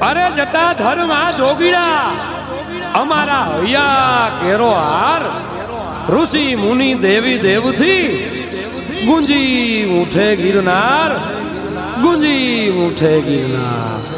अरे जटा धर्मा जोगीड़ा अमारा हया केरो हार ऋषि मुनि देवी देवथी गुंजी उठे गिरनार गुंजी उठे गिरनार।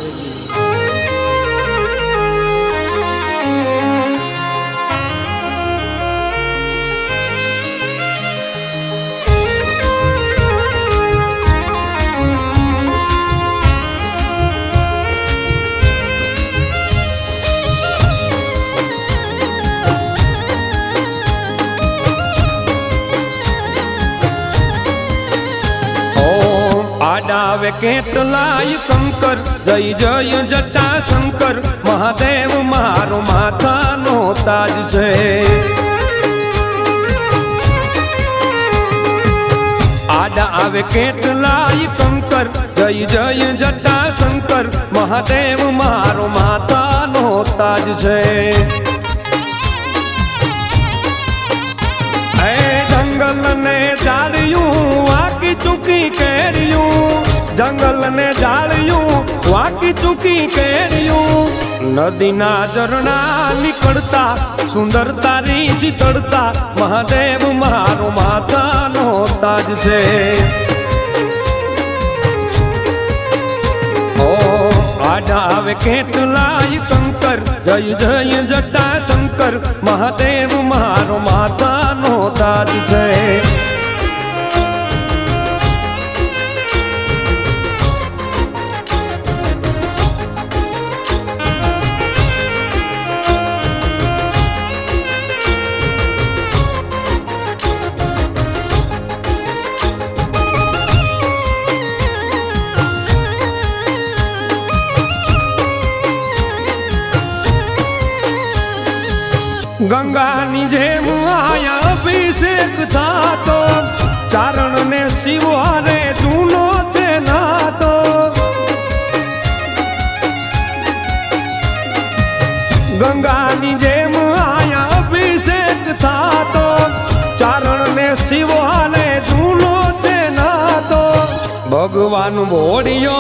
आडावे केतलाय कंकर जय जय जटा शंकर महादेव मारो माथानो ताज छे। आडा आवे केतलाय कंकर जय जय जटा शंकर महादेव मारो माथानो ताज छे। जंगल ने जाड़ियों वाकी चुकी केरियों जंगल ने जाड़ियों वाकी चुकी केरियों नदी ना झरना निकलता सुंदरता री शीतलता महादेव मारो माथानो ताज छे। आडावे केतलाय कंकर जय जय जटा शंकर महादेव मारो माथानो ताज छे। गंगा जेम आया अभिषेक था तो चारण ने शिवारे जूनो छे ना तो गंगा जेम आया अभिषेक था तो चारण ने शिवारे जूनो छे ना तो भगवान बोड़ियो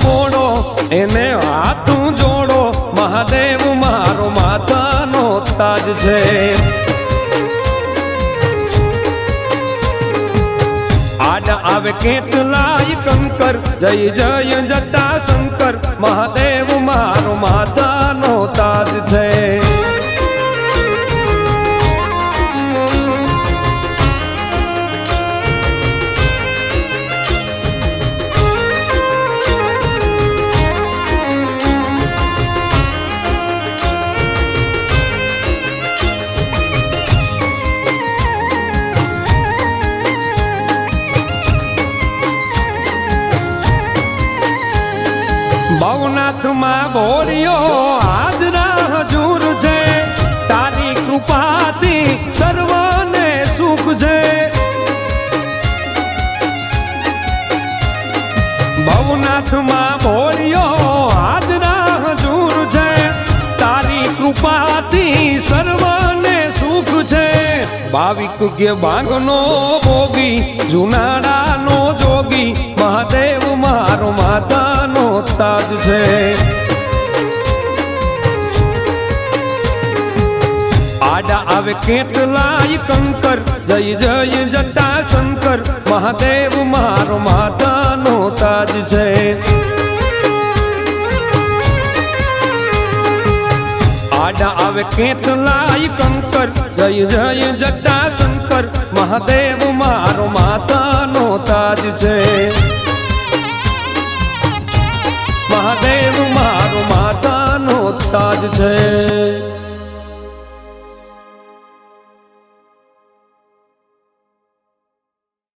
बोड़ो एने हाथ जोड़ो महादेव मारो माथानो ताज छे। आड आवे केतलाय कंकर जय जय जटा शंकर महादेव मारो माथानो ताज छे। भवनाथ मां बोलियो हाजरा हजूर छे तारी कृपाथी सर्वने सुख छे। भवनाथ मां बोलियो हाजरा हजूर छे तारी कृपाथी सर्वने सुख छे। भाविक के भांगनो भोगी जुनाड़ा नो जोगी महादेव मारो माथानो ताज छे। आडा आवे केतलाय कंकर जय जय जटा शंकर महादेव मारो माथानो ताज छे। आडा आवे केतलाय कंकर जय जय जटा शंकर महादेव मारो माथानो ताज छे। महादेव मारो माथानो ताज छे।